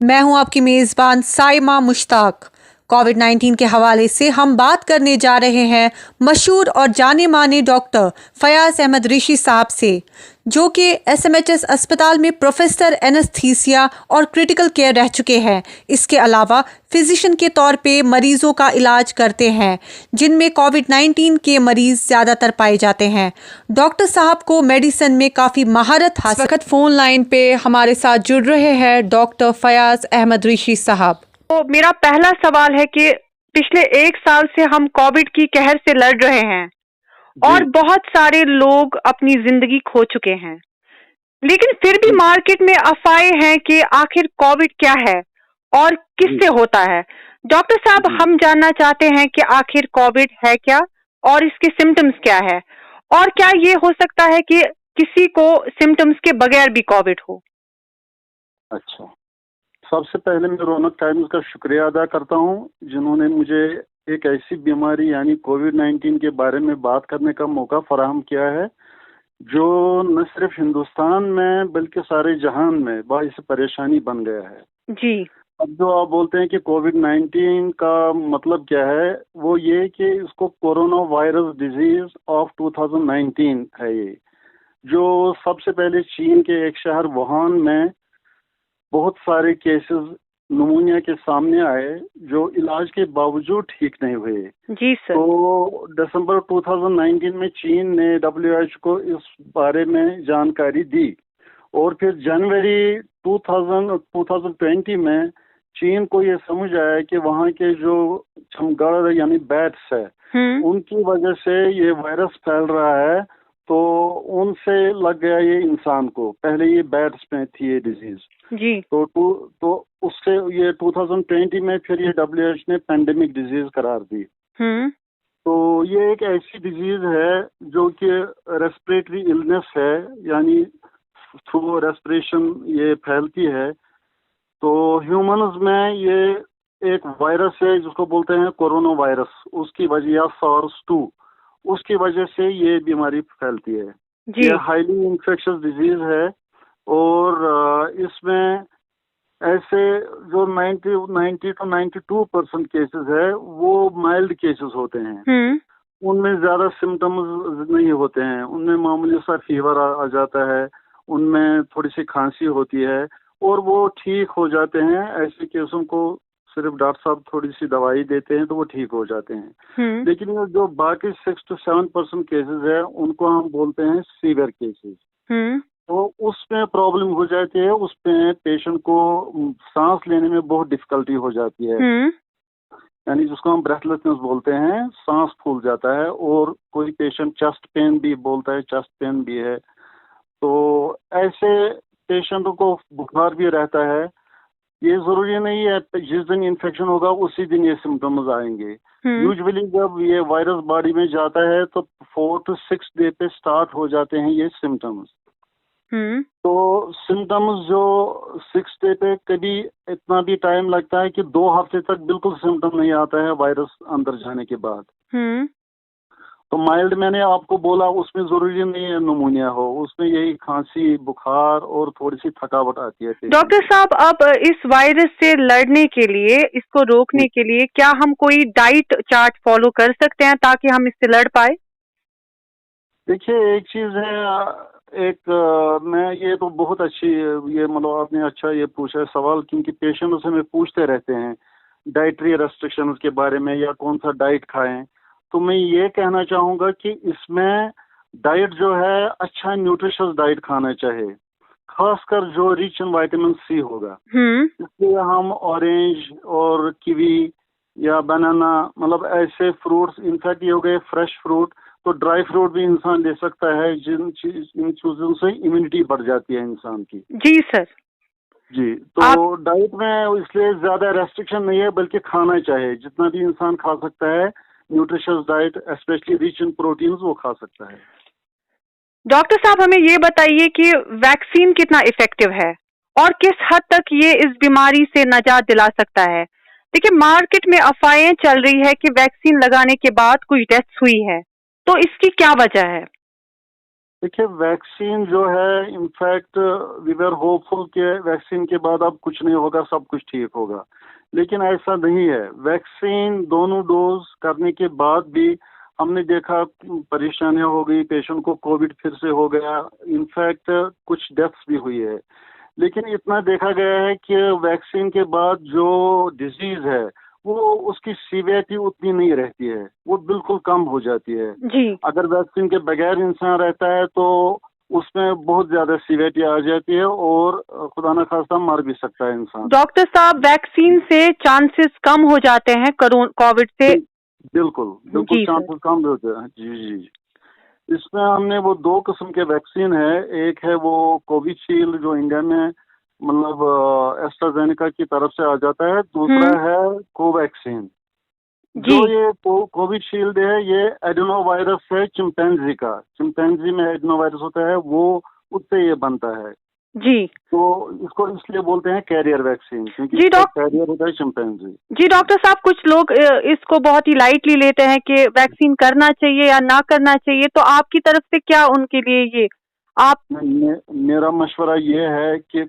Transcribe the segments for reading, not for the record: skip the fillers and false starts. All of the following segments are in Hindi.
मैं हूं आपकी मेज़बान साइमा मुश्ताक। कोविड-19 के हवाले से हम बात करने जा रहे हैं मशहूर और जाने माने डॉक्टर फयाज अहमद ऋषि साहब से, जो कि एसएमएचएस अस्पताल में प्रोफेसर एनेस्थीसिया और क्रिटिकल केयर रह चुके हैं। इसके अलावा फिजिशियन के तौर पे मरीजों का इलाज करते हैं, जिनमें कोविड-19 के मरीज ज़्यादातर पाए जाते हैं। डॉक्टर साहब को मेडिसिन में काफ़ी महारत हासिल। इस वक्त फ़ोन लाइन पे हमारे साथ जुड़ रहे हैं डॉक्टर फयाज अहमद ऋषि साहब। तो मेरा पहला सवाल है कि पिछले 1 साल से हम कोविड की कहर से लड़ रहे हैं और बहुत सारे लोग अपनी जिंदगी खो चुके हैं, लेकिन फिर भी मार्केट में अफवाहें हैं कि आखिर कोविड क्या है और किससे होता है। डॉक्टर साहब, हम जानना चाहते हैं कि आखिर कोविड है क्या और इसके सिम्टम्स क्या है, और क्या ये हो सकता है कि किसी को सिम्टम्स के बगैर भी कोविड हो। अच्छा, सबसे पहले मैं रौनक टाइम्स का शुक्रिया अदा करता हूं, जिन्होंने मुझे एक ऐसी बीमारी यानी कोविड-19 के बारे में बात करने का मौका फराहम किया है, जो न सिर्फ हिंदुस्तान में बल्कि सारे जहान में बाइस परेशानी बन गया है। जी। अब जो आप बोलते हैं कि कोविड-19 का मतलब क्या है, वो ये कि इसको कोरोना वायरस डिजीज ऑफ 2019 है ये, जो सबसे पहले चीन के एक शहर वुहान में बहुत सारे केसेस नमूनिया के सामने आए, जो इलाज के बावजूद ठीक नहीं हुए। जी सर। तो दिसंबर 2019 में चीन ने WHO को इस बारे में जानकारी दी, और फिर जनवरी 2020 में चीन को ये समझ आया कि वहाँ के जो चमगादड़ यानी बैट्स है, उनकी वजह से ये वायरस फैल रहा है। तो उनसे लग गया ये इंसान को, पहले ये बैट्स में थी ये डिजीज। जी। तो उससे ये 2020 में फिर ये WHO ने पेंडेमिक डिजीज करार दी। तो ये एक ऐसी डिजीज है जो कि रेस्पिरेटरी इलनेस है, यानी थ्रू रेस्पिरेशन ये फैलती है। तो ह्यूमंस में ये एक वायरस है जिसको बोलते हैं कोरोना वायरस, उसकी वजह या SARS-2, उसकी वजह से ये बीमारी फैलती है। जी। ये हाईली इन्फेक्शियस डिजीज है, और इसमें ऐसे जो 90 to 92% केसेस है वो माइल्ड केसेस होते हैं। उनमें ज्यादा सिम्टम्स नहीं होते हैं, उनमें मामूली सा फीवर आ जाता है, उनमें थोड़ी सी खांसी होती है और वो ठीक हो जाते हैं। ऐसे केसों को सिर्फ डॉक्टर साहब थोड़ी सी दवाई देते हैं तो वो ठीक हो जाते हैं। लेकिन ये जो बाकी 6 to 7% केसेस है, उनको हम बोलते हैं सीवियर केसेस। तो उसमें प्रॉब्लम हो जाती है, उसमें पेशेंट को सांस लेने में बहुत डिफिकल्टी हो जाती है, यानी जिसको हम ब्रेथलेसनेस बोलते हैं, सांस फूल जाता है। और कोई पेशेंट चेस्ट पेन भी बोलता है, चेस्ट पेन भी है। तो ऐसे पेशेंटों को बुखार भी रहता है। ये जरूरी नहीं है जिस दिन इन्फेक्शन होगा उसी दिन ये सिम्टम्स आएंगे। यूजुअली जब ये वायरस बॉडी में जाता है तो 4 to 6 डे पे स्टार्ट हो जाते हैं ये सिम्टम्स। तो सिम्टम्स जो 6 डे पे कभी इतना भी टाइम लगता है कि 2 हफ्ते तक बिल्कुल सिम्टम नहीं आता है वायरस अंदर जाने के बाद। तो माइल्ड मैंने आपको बोला, उसमें जरूरी नहीं है निमोनिया हो, उसमें यही खांसी, बुखार और थोड़ी सी थकावट आती है। डॉक्टर साहब, अब इस वायरस से लड़ने के लिए, इसको रोकने के लिए क्या हम कोई डाइट चार्ट फॉलो कर सकते हैं ताकि हम इससे लड़ पाए? देखिए, एक चीज है, मैं ये तो बहुत अच्छी, ये मतलब आपने अच्छा ये पूछा है सवाल, क्योंकि पेशेंट्स हमें पूछते रहते हैं डाइटरी रेस्ट्रिक्शंस के बारे में या कौन सा डाइट खाएं। तो मैं ये कहना चाहूँगा कि इसमें डाइट जो है अच्छा न्यूट्रिशियस डाइट खाना चाहिए, खासकर जो रिच इन विटामिन सी होगा। इसलिए हम ऑरेंज और कीवी या बनाना, मतलब ऐसे फ्रूट्स, इनफैक्ट ये हो गए फ्रेश फ्रूट, तो ड्राई फ्रूट भी इंसान ले सकता है, इन चीजों से इम्यूनिटी बढ़ जाती है इंसान की। जी सर। जी, तो डाइट में इसलिए ज्यादा रेस्ट्रिक्शन नहीं है, बल्कि खाना चाहिए जितना भी इंसान खा सकता है। Nutritious diet specially rich in proteins वो खा सकता है। डॉक्टर साहब, हमें ये बताइए कि वैक्सीन कितना इफेक्टिव है और किस हद तक ये इस बीमारी से निजात दिला सकता है। देखिए, मार्केट में अफवाहें चल रही है कि वैक्सीन लगाने के बाद कुछ डेथ्स हुई है, तो इसकी क्या वजह है? देखिए वैक्सीन जो है इनफैक्ट वी वर होपफुल कि वैक्सीन के बाद अब कुछ नहीं होगा, सब कुछ ठीक होगा, लेकिन ऐसा नहीं है। वैक्सीन दोनों डोज करने के बाद भी हमने देखा परेशानियां हो गई, पेशेंट को कोविड फिर से हो गया, इनफैक्ट कुछ डेथ्स भी हुई है। लेकिन इतना देखा गया है कि वैक्सीन के बाद जो डिजीज है वो उसकी सीवियरिटी उतनी नहीं रहती है, वो बिल्कुल कम हो जाती है। जी अगर वैक्सीन के बगैर इंसान रहता है तो उसमें बहुत ज्यादा सीवियरिटी आ जाती है और खुदा न खास्ता मर भी सकता है इंसान। डॉक्टर साहब, वैक्सीन से चांसेस कम हो जाते हैं कोविड से? बिल्कुल बिल्कुल जी सर। चांसेस कम होते हैं। जी जी। इसमें हमने वो दो किस्म के वैक्सीन है, एक है वो कोविशील्ड जो इंडिया में मतलब एस्ट्राजेनेका की तरफ से आ जाता है, दूसरा है कोवैक्सीन। जी जो ये कोविशील्ड है ये एडिनो वायरस है चिंपैंजी का, चिंपैंजी में एडिनो वायरस होता है, वो उससे ये बनता है। जी तो इसको इसलिए बोलते हैं कैरियर वैक्सीन, क्योंकि जी इसका कैरियर होता है चिंपैंजी। जी डॉक्टर साहब, कुछ लोग इसको बहुत ही लाइटली लेते हैं कि वैक्सीन करना चाहिए या ना करना चाहिए, तो आपकी तरफ से क्या उनके लिए ये आप? मेरा मशवरा ये है कि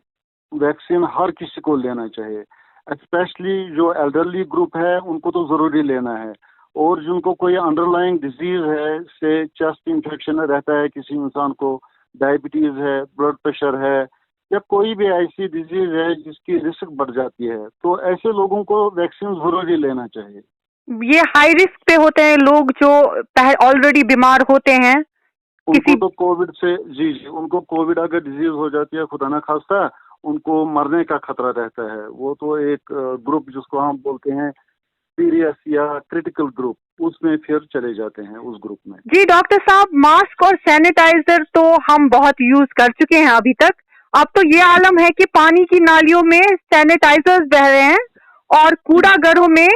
वैक्सीन हर किसी को लेना चाहिए, स्पेशली जो एल्डरली ग्रुप है उनको तो जरूरी लेना है, और जिनको कोई अंडरलाइंग डिजीज है, से चेस्ट इन्फेक्शन रहता है किसी इंसान को, डायबिटीज है, ब्लड प्रेशर है, या कोई भी ऐसी डिजीज है जिसकी रिस्क बढ़ जाती है, तो ऐसे लोगों को वैक्सीन जरूरी लेना चाहिए। ये हाई रिस्क पे होते हैं लोग जो ऑलरेडी बीमार होते हैं उनको तो कोविड से, जी जी, उनको कोविड अगर डिजीज हो जाती है खुदा ना खास्ता, उनको मरने का खतरा रहता है। वो तो एक ग्रुप जिसको हम बोलते हैं सीरियस या क्रिटिकल ग्रुप, उसमें फिर चले जाते हैं उस ग्रुप में। जी डॉक्टर साहब, मास्क और सैनिटाइजर तो हम बहुत यूज कर चुके हैं अभी तक, अब तो ये आलम है कि पानी की नालियों में सैनिटाइजर्स बह रहे हैं और कूड़ा घरों में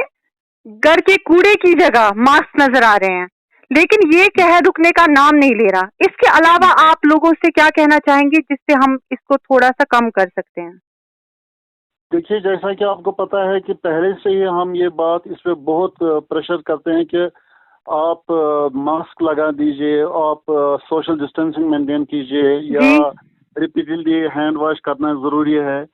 घर के कूड़े की जगह मास्क नजर आ रहे हैं, लेकिन ये कहर रुकने का नाम नहीं ले रहा। इसके अलावा आप लोगों से क्या कहना चाहेंगे जिससे हम इसको थोड़ा सा कम कर सकते हैं? देखिए, जैसा कि आपको पता है कि पहले से ही हम ये बात इस पे बहुत प्रेशर करते हैं कि आप मास्क लगा दीजिए, आप सोशल डिस्टेंसिंग मेंटेन कीजिए, या रिपीटेडली हैंड वॉश करना जरूरी है।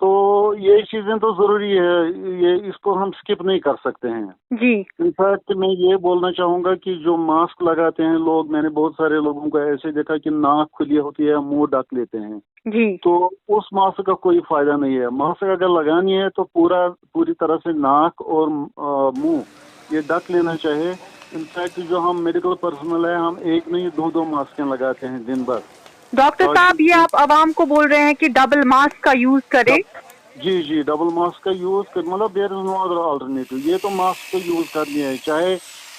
तो ये चीजें तो जरूरी है, ये इसको हम स्किप नहीं कर सकते हैं। जी इनफैक्ट मैं ये बोलना चाहूंगा कि जो मास्क लगाते हैं लोग, मैंने बहुत सारे लोगों को ऐसे देखा कि नाक खुली होती है, मुंह ढक लेते हैं, जी तो उस मास्क का कोई फायदा नहीं है। मास्क अगर लगानी है तो पूरी तरह से नाक और मुंह ये ढक लेना चाहिए। इनफैक्ट जो हम मेडिकल पर्सनल है, हम एक नहीं दो मास्क लगाते हैं दिन भर। डॉक्टर साहब, ये आप आवाम को बोल रहे हैं कि डबल मास्क का यूज करें? जी जी, डबल मास्क का यूज कर, मतलब there is no other alternative. ये तो मास्क का यूज करनी है, चाहे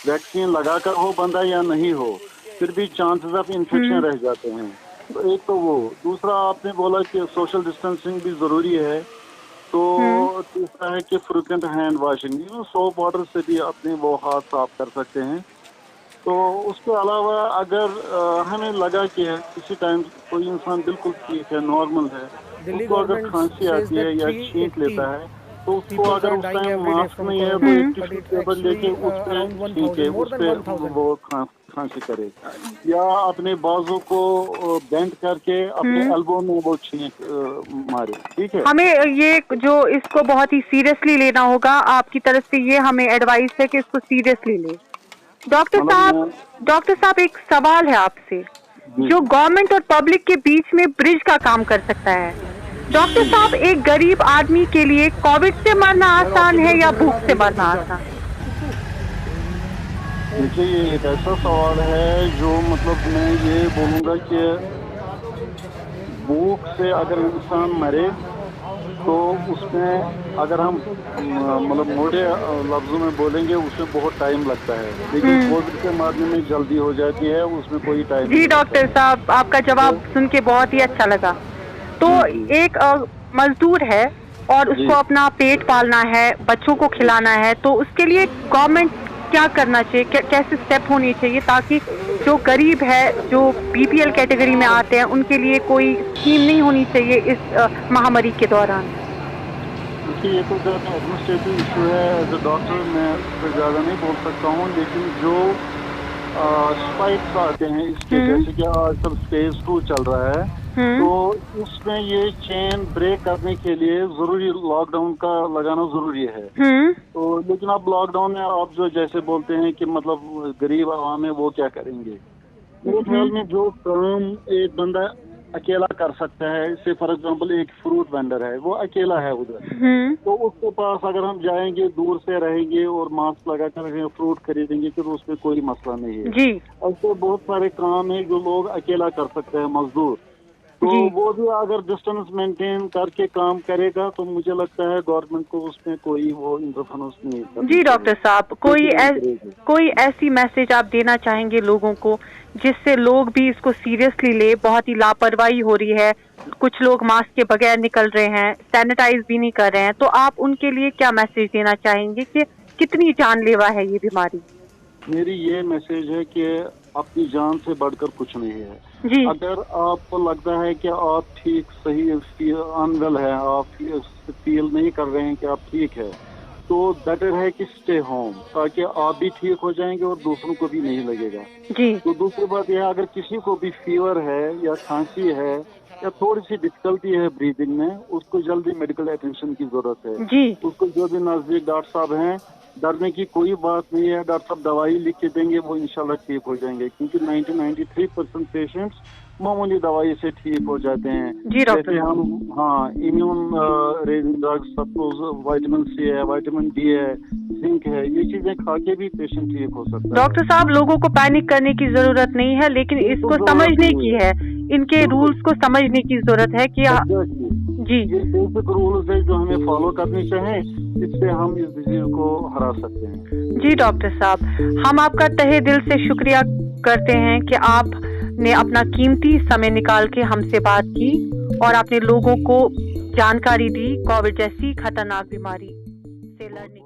वैक्सीन लगाकर हो बंदा या नहीं हो, फिर भी चांसेस ऑफ इन्फेक्शन रह जाते हैं। तो एक तो वो, दूसरा आपने बोला कि सोशल डिस्टेंसिंग भी जरूरी है, तो तीसरा है कि frequent hand washing, soap water से भी अपने वो हाथ साफ कर सकते हैं। तो उसके अलावा अगर हमें लगा कि किसी टाइम कोई इंसान बिल्कुल ठीक है, नॉर्मल है, उसको अगर खांसी आती है या छींक लेता है, तो उसको अगर उस टाइम मास्क नहीं है तो एक टिश्यू पेपर लेके उस पर छींके, उस पर वो खांसी करे, या अपने बाजू को बेंड करके अपने एल्बो में वो छींक मारे। ठीक है, हमें ये जो इसको बहुत ही सीरियसली लेना होगा, आपकी तरफ से ये हमें एडवाइस है कि इसको सीरियसली ले। डॉक्टर साहब, एक सवाल है आपसे, जो गवर्नमेंट और पब्लिक के बीच में ब्रिज का काम कर सकता है। डॉक्टर साहब, एक गरीब आदमी के लिए कोविड से मरना आसान है या भूख से मरना आसान? देखिए, ये एक ऐसा सवाल है जो मतलब मैं ये बोलूँगा कि भूख से अगर इंसान मरे तो उसमें अगर हम मतलब मोटे लफ्जों में बोलेंगे उसमें बहुत टाइम लगता है, लेकिन कोविड के मरने में जल्दी हो जाती है, उसमें कोई टाइम नहीं। जी डॉक्टर साहब, आपका जवाब सुन के बहुत ही अच्छा लगा। तो एक मजदूर है और उसको अपना पेट पालना है, बच्चों को खिलाना है, तो उसके लिए गवर्नमेंट क्या करना चाहिए, कैसे स्टेप होनी चाहिए ताकि जो गरीब है, जो बीपीएल कैटेगरी में आते हैं, उनके लिए कोई स्कीम नहीं होनी चाहिए इस महामारी के दौरान? देखिए, ये तो ज़्यादा एडमिनिस्ट्रेटिव इशू है, एज ए डॉक्टर मैं उस पर ज़्यादा नहीं बोल सकता हूँ, लेकिन जो स्पाइक्स आते हैं इसके, जैसे कि आजकल फेज 2 चल रहा है, तो इसमें ये चेन ब्रेक करने के लिए जरूरी लॉकडाउन का लगाना जरूरी है। तो लेकिन अब लॉकडाउन में आप जो जैसे बोलते हैं कि मतलब गरीब आवाम है वो क्या करेंगे, मेरे ख्याल में जो काम एक बंदा अकेला कर सकता है, जैसे फॉर एग्जांपल एक फ्रूट वेंडर है, वो अकेला है उधर, तो उसके पास अगर हम जाएंगे, दूर से रहेंगे और मास्क लगा कर फ्रूट खरीदेंगे, फिर उसमें कोई मसला नहीं है जी। ऐसे बहुत सारे काम है जो लोग अकेला कर सकते हैं, मजदूर, तो वो भी अगर डिस्टेंस मेंटेन करके काम करेगा तो मुझे लगता है गवर्नमेंट को उसमें कोई वो इंटरफेरेंस नहीं करना। जी डॉक्टर साहब, कोई ऐसी मैसेज आप देना चाहेंगे लोगों को जिससे लोग भी इसको सीरियसली ले? बहुत ही लापरवाही हो रही है, कुछ लोग मास्क के बगैर निकल रहे हैं, सैनिटाइज भी नहीं कर रहे हैं, तो आप उनके लिए क्या मैसेज देना चाहेंगे कि कितनी जानलेवा है ये बीमारी? मेरी ये मैसेज है कि अपनी जान से बढ़कर कुछ नहीं है जी। अगर आपको लगता है कि आप ठीक सही अनवेल है, आप फील नहीं कर रहे हैं कि आप ठीक है, तो बेटर है कि स्टे होम, ताकि आप भी ठीक हो जाएंगे और दूसरों को भी नहीं लगेगा। जी। तो दूसरी बात यह है, अगर किसी को भी फीवर है या खांसी है या थोड़ी सी डिफिकल्टी है ब्रीदिंग में, उसको जल्दी मेडिकल अटेंशन की जरूरत है। जी। उसको जो भी नजदीक डॉक्टर साहब हैं, डरने की कोई बात नहीं है, डॉक्टर साहब दवाई लिख के देंगे, वो इंशाल्लाह ठीक हो जाएंगे, क्योंकि 93% पेशेंट्स मामूली दवाई से ठीक हो जाते हैं। जी डॉक्टर, जैसे हम immune drugs, suppose vitamin C है, विटामिन डी है, जिंक है, ये चीजें खा के भी पेशेंट ठीक हो सकता है। डॉक्टर साहब, लोगों को पैनिक करने की जरूरत नहीं है, लेकिन इसको समझने की है, इनके रूल्स को समझने की जरूरत है कि जी, ये बेसिक रूल्स है जो हमें फॉलो करने चाहिए, इससे हम इस डिजीज को हरा सकते हैं। जी डॉक्टर साहब, हम आपका तहे दिल से शुक्रिया करते हैं कि आपने अपना कीमती समय निकाल के हमसे बात की और आपने लोगों को जानकारी दी कोविड जैसी खतरनाक बीमारी से लड़ने